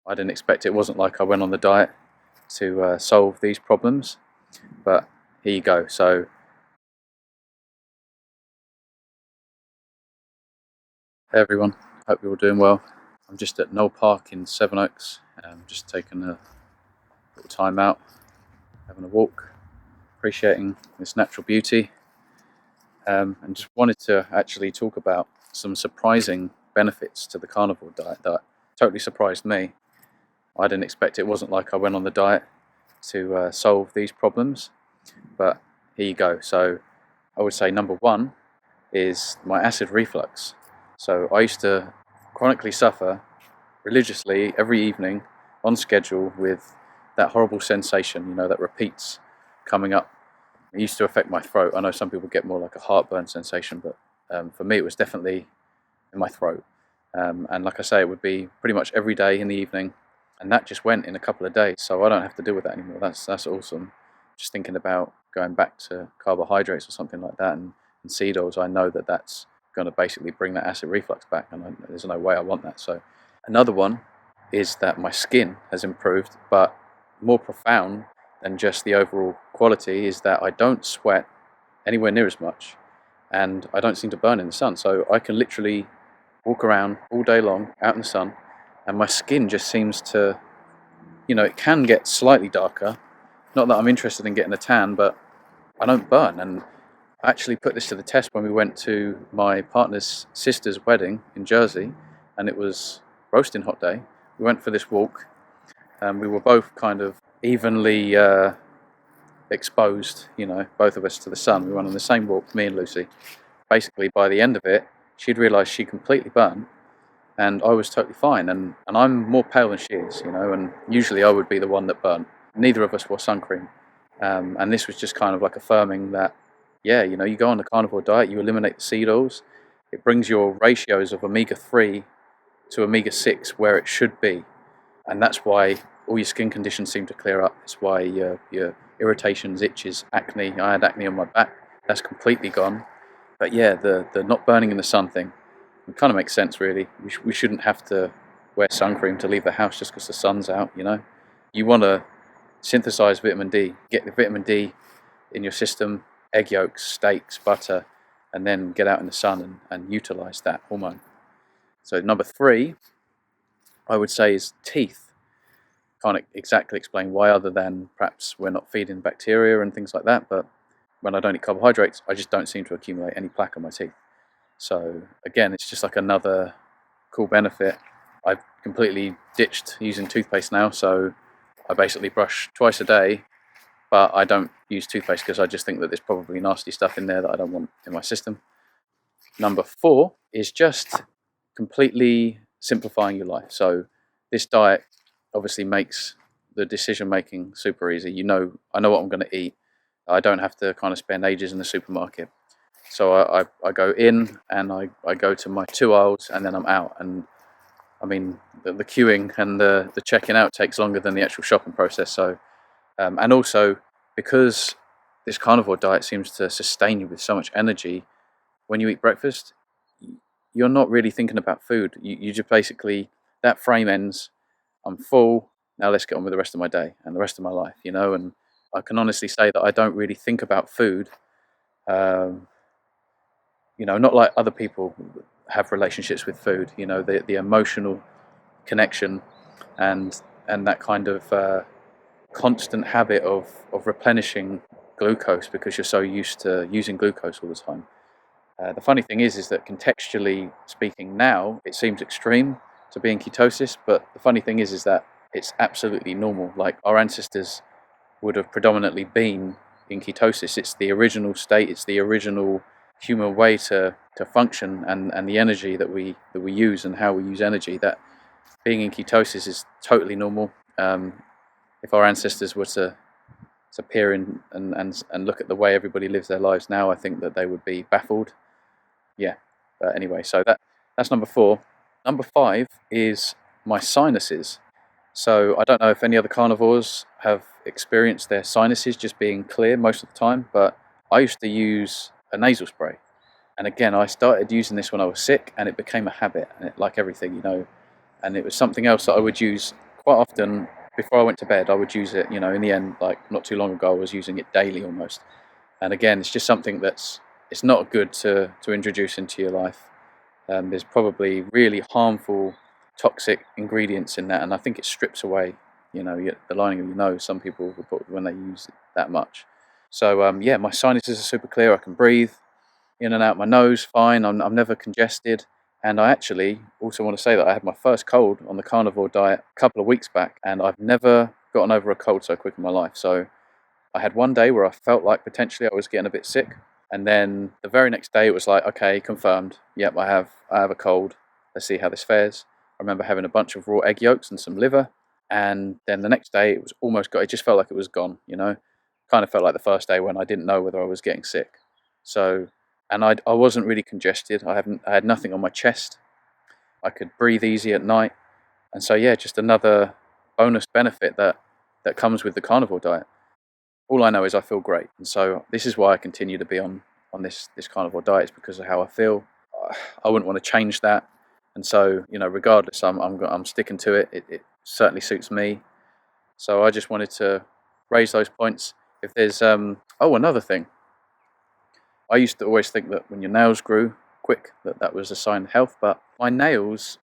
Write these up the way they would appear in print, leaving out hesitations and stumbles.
I didn't expect it. It wasn't like I went on the diet to solve these problems, but here you go. So hey everyone, hope you're all doing well. I'm just at Knoll Park in Sevenoaks, just taking a little time out, having a walk, appreciating this natural beauty, and just wanted to actually talk about some surprising benefits to the carnivore diet that totally surprised me. I didn't expect it. It wasn't like I went on the diet to solve these problems, but here you go. So I would say number one is my acid reflux. So I used to chronically suffer religiously every evening on schedule with that horrible sensation, that repeats coming up. It used to affect my throat. I know some people get more like a heartburn sensation, but for me it was definitely in my throat. And like I say, it would be pretty much every day in the evening, and that just went in a couple of days, so I don't have to deal with that anymore. That's awesome. Just thinking about going back to carbohydrates or something like that, and seed oils, I know that that's going to basically bring that acid reflux back, and there's no way I want that. So another one is that my skin has improved, but more profound than just the overall quality is that I don't sweat anywhere near as much, and I don't seem to burn in the sun. So I can literally walk around all day long out in the sun, and my skin just seems to, it can get slightly darker. Not that I'm interested in getting a tan, but I don't burn. And I actually put this to the test when we went to my partner's sister's wedding in Jersey, and it was roasting hot day. We went for this walk, and we were both kind of evenly exposed, both of us to the sun. We went on the same walk, me and Lucy. Basically, by the end of it, she'd realised she completely burnt, and I was totally fine. And I'm more pale than she is, and usually I would be the one that burnt. Neither of us wore sun cream. And this was just kind of like affirming that, yeah, you go on the carnivore diet, you eliminate the seed oils, it brings your ratios of omega-3 to omega-6 where it should be. And that's why all your skin conditions seem to clear up. It's why your irritations, itches, acne. I had acne on my back. That's completely gone. But yeah, the not burning in the sun thing, it kind of makes sense, really. We shouldn't have to wear sun cream to leave the house just because the sun's out, You want to synthesize vitamin D. Get the vitamin D in your system, egg yolks, steaks, butter, and then get out in the sun and utilize that hormone. So number 3, I would say, is teeth. Can't exactly explain why, other than perhaps we're not feeding bacteria and things like that, but when I don't eat carbohydrates, I just don't seem to accumulate any plaque on my teeth. So again, it's just like another cool benefit. I've completely ditched using toothpaste now, so I basically brush twice a day, but I don't use toothpaste because I just think that there's probably nasty stuff in there that I don't want in my system. Number 4 is just completely simplifying your life. So this diet obviously makes the decision making super easy. I know what I'm going to eat. I don't have to kind of spend ages in the supermarket. So I go in and I go to my 2 aisles, and then I'm out. And I mean, the queuing and the checking out takes longer than the actual shopping process. So and also, because this carnivore diet seems to sustain you with so much energy, when you eat breakfast, you're not really thinking about food. You just basically, that frame ends, I'm full, now let's get on with the rest of my day and the rest of my life, and I can honestly say that I don't really think about food, not like other people have relationships with food, the emotional connection and that kind of constant habit of replenishing glucose because you're so used to using glucose all the time. The funny thing is that contextually speaking now, it seems extreme to be in ketosis, but the funny thing is that it's absolutely normal. Like, our ancestors would have predominantly been in ketosis. It's the original state, it's the original human way to function, and the energy that we use and how we use energy, that being in ketosis is totally normal. If our ancestors were to peer in and look at the way everybody lives their lives now, I think that they would be baffled. Yeah, but anyway, so that's number 4. Number 5 is my sinuses. So I don't know if any other carnivores have experienced their sinuses just being clear most of the time, but I used to use a nasal spray. And again, I started using this when I was sick, and it became a habit, and like everything, and it was something else that I would use quite often before I went to bed, I would use it. In the end, like not too long ago, I was using it daily almost. And again, it's just something it's not good to introduce into your life. There's probably really harmful, toxic ingredients in that, and I think it strips away, the lining of your nose. Some people report when they use it that much. So yeah, my sinuses are super clear. I can breathe in and out my nose fine. I'm never congested. And I actually also want to say that I had my first cold on the carnivore diet a couple of weeks back, and I've never gotten over a cold so quick in my life. So I had one day where I felt like potentially I was getting a bit sick, and then the very next day it was like, okay, confirmed. Yep, I have a cold. Let's see how this fares. I remember having a bunch of raw egg yolks and some liver, and then the next day it was almost got. It just felt like it was gone. Kind of felt like the first day when I didn't know whether I was getting sick. So, and I wasn't really congested. I had nothing on my chest. I could breathe easy at night, and so yeah, just another bonus benefit that comes with the carnivore diet. All I know is I feel great, and so this is why I continue to be on this carnivore diet. Is because of how I feel. I wouldn't want to change that, and so regardless, I'm sticking to it. It certainly suits me. So I just wanted to raise those points. If there's another thing, I used to always think that when your nails grew quick, that was a sign of health, but my nails,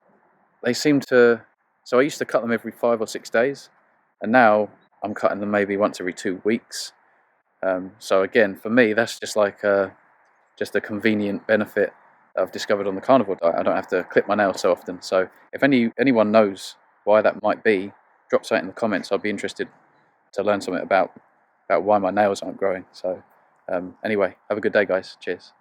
they seem to. So I used to cut them every 5 or 6 days, and now I'm cutting them maybe once every 2 weeks. So again, for me, that's just like just a convenient benefit that I've discovered on the carnivore diet. I don't have to clip my nails so often. So if anyone knows why that might be, drop something in the comments. I'd be interested to learn something about why my nails aren't growing. So anyway, have a good day, guys. Cheers.